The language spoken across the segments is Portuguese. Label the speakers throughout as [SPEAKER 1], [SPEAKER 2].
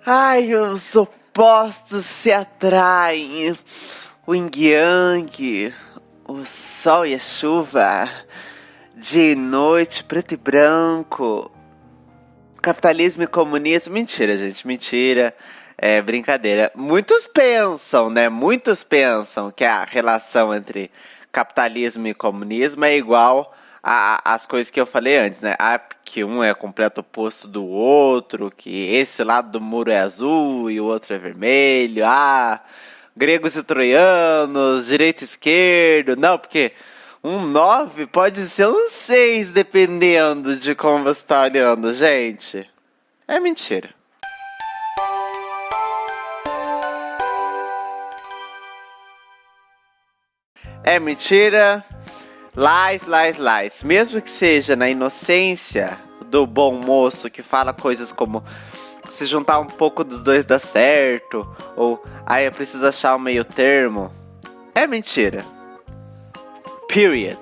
[SPEAKER 1] Ai, os opostos se atraem. O yin yang, o sol e a chuva, dia e noite, preto e branco, capitalismo e comunismo. Mentira, gente, mentira. É brincadeira. Muitos pensam, né? Muitos pensam que a relação entre capitalismo e comunismo é igual às coisas que eu falei antes, né? Que um é completo oposto do outro, que esse lado do muro é azul e o outro é vermelho. Gregos e troianos, direita e esquerdo. Não, porque um 9 pode ser um 6, dependendo de como você está olhando, gente. É mentira. É mentira, lies. Mesmo que seja na inocência do bom moço que fala coisas como se juntar um pouco dos dois dá certo, ou eu preciso achar um meio termo. É mentira. Period.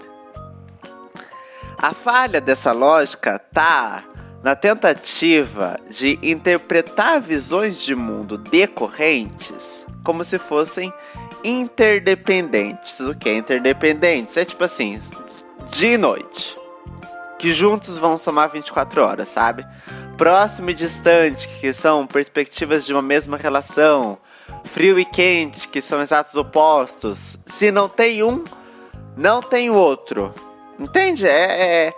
[SPEAKER 1] A falha dessa lógica tá na tentativa de interpretar visões de mundo decorrentes como se fossem interdependentes. O que é interdependentes? É tipo assim, dia e noite, que juntos vão somar 24 horas, sabe? Próximo e distante, que são perspectivas de uma mesma relação. Frio e quente, que são exatos opostos. Se não tem um, não tem o outro. Entende? É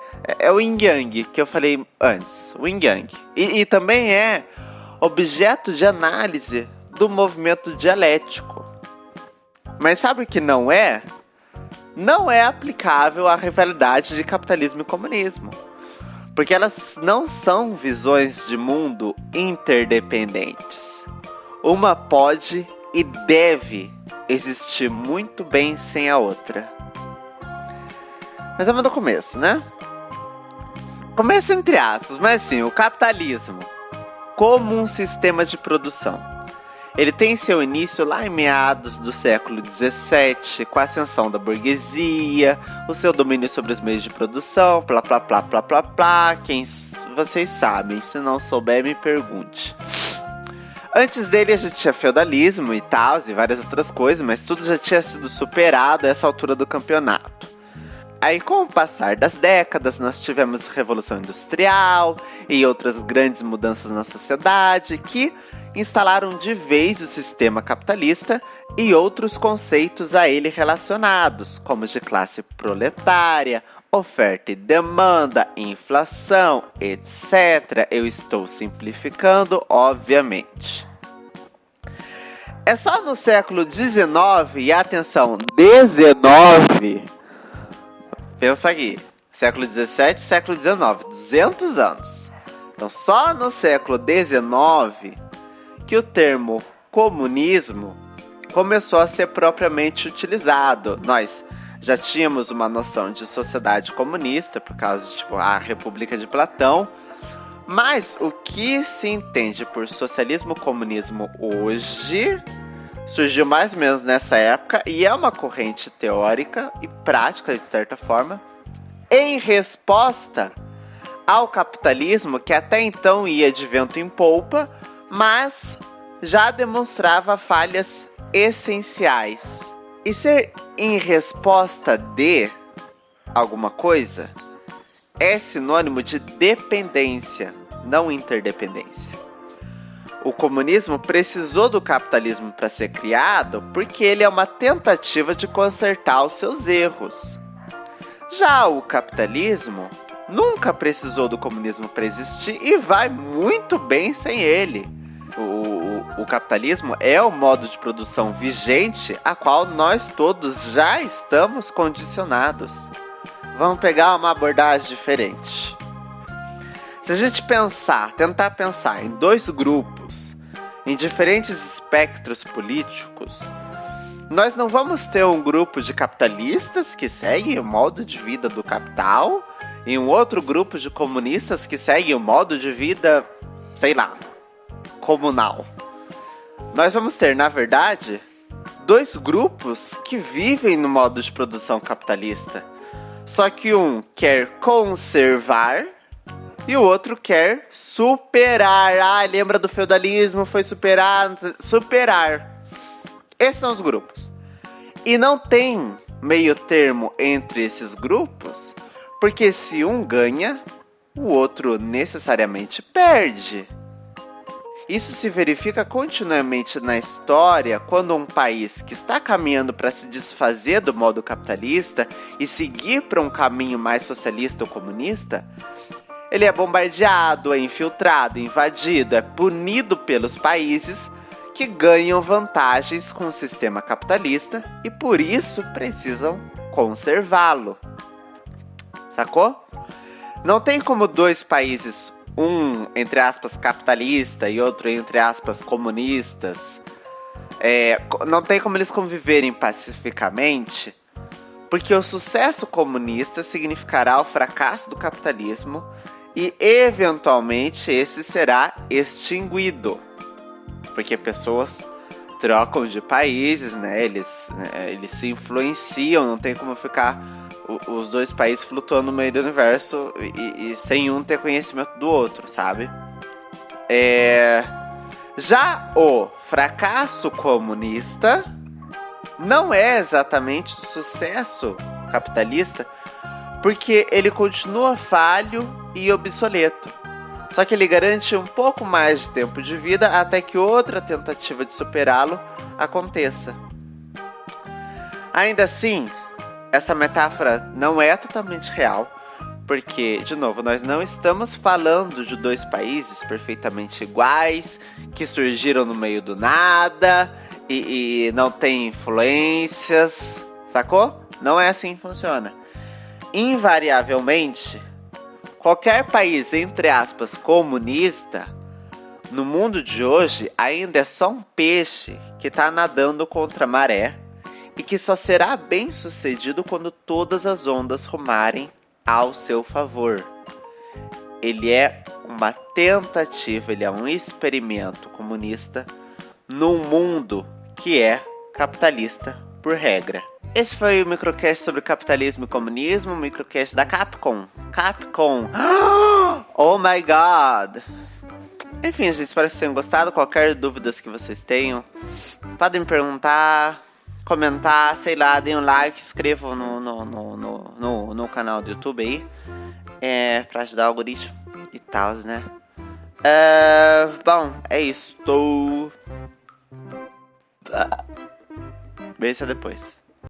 [SPEAKER 1] o yin yang que eu falei antes. O yin yang. E também é objeto de análise do movimento dialético. Mas sabe o que não é? Não é aplicável à rivalidade de capitalismo e comunismo. Porque elas não são visões de mundo interdependentes. Uma pode e deve existir muito bem sem a outra. Mas vamos do começo, né? Começo entre aspas, mas assim, o capitalismo como um sistema de produção. Ele tem seu início lá em meados do século XVII, com a ascensão da burguesia, o seu domínio sobre os meios de produção, quem vocês sabem, se não souber me pergunte. Antes dele a gente tinha feudalismo e tal, e várias outras coisas, mas tudo já tinha sido superado a essa altura do campeonato. Aí, com o passar das décadas, nós tivemos Revolução Industrial e outras grandes mudanças na sociedade que instalaram de vez o sistema capitalista e outros conceitos a ele relacionados, como de classe proletária, oferta e demanda, inflação, etc. Eu estou simplificando, obviamente. É só no século XIX, e atenção, 19... Pensa aqui, século XVII, século XIX, 200 anos. Então, só no século XIX que o termo comunismo começou a ser propriamente utilizado. Nós já tínhamos uma noção de sociedade comunista, por causa de a República de Platão, mas o que se entende por socialismo-comunismo hoje surgiu mais ou menos nessa época e é uma corrente teórica e prática, de certa forma, em resposta ao capitalismo que até então ia de vento em polpa, mas já demonstrava falhas essenciais. E ser em resposta de alguma coisa é sinônimo de dependência, não interdependência. O comunismo precisou do capitalismo para ser criado porque ele é uma tentativa de consertar os seus erros. Já o capitalismo nunca precisou do comunismo para existir e vai muito bem sem ele. O capitalismo é o modo de produção vigente a qual nós todos já estamos condicionados. Vamos pegar uma abordagem diferente. Se a gente tentar pensar em dois grupos, em diferentes espectros políticos, nós não vamos ter um grupo de capitalistas que seguem o modo de vida do capital e um outro grupo de comunistas que seguem o modo de vida, comunal. Nós vamos ter, na verdade, dois grupos que vivem no modo de produção capitalista. Só que um quer conservar E o outro quer superar. Ah, lembra do feudalismo? Foi superar. Superar. Esses são os grupos. E não tem meio termo entre esses grupos, porque se um ganha, o outro necessariamente perde. Isso se verifica continuamente na história quando um país que está caminhando para se desfazer do modo capitalista e seguir para um caminho mais socialista ou comunista, ele é bombardeado, é infiltrado, invadido, é punido pelos países que ganham vantagens com o sistema capitalista e por isso precisam conservá-lo. Sacou? Não tem como dois países, um, entre aspas, capitalista e outro, entre aspas, comunistas, não tem como eles conviverem pacificamente, porque o sucesso comunista significará o fracasso do capitalismo e, eventualmente, esse será extinguido. Porque pessoas trocam de países, né? Eles se influenciam, não tem como ficar os dois países flutuando no meio do universo e sem um ter conhecimento do outro, sabe? Já o fracasso comunista não é exatamente o sucesso capitalista, porque ele continua falho e obsoleto. Só que ele garante um pouco mais de tempo de vida até que outra tentativa de superá-lo aconteça. Ainda assim, essa metáfora não é totalmente real, porque, de novo, nós não estamos falando de dois países perfeitamente iguais, que surgiram no meio do nada e não tem influências, sacou? Não é assim que funciona. Invariavelmente, qualquer país, entre aspas, comunista, no mundo de hoje ainda é só um peixe que está nadando contra a maré e que só será bem sucedido quando todas as ondas rumarem ao seu favor. Ele é uma tentativa, ele é um experimento comunista num mundo que é capitalista por regra. Esse foi o microcast sobre capitalismo e comunismo, o microcast da Capcom. Capcom! Oh my god! Enfim, gente, espero que vocês tenham gostado. Qualquer dúvidas que vocês tenham, podem me perguntar, comentar, sei lá, deem um like, inscrevam no canal do YouTube aí, pra ajudar o algoritmo e tal, né? Bom, é isso. Beijo depois.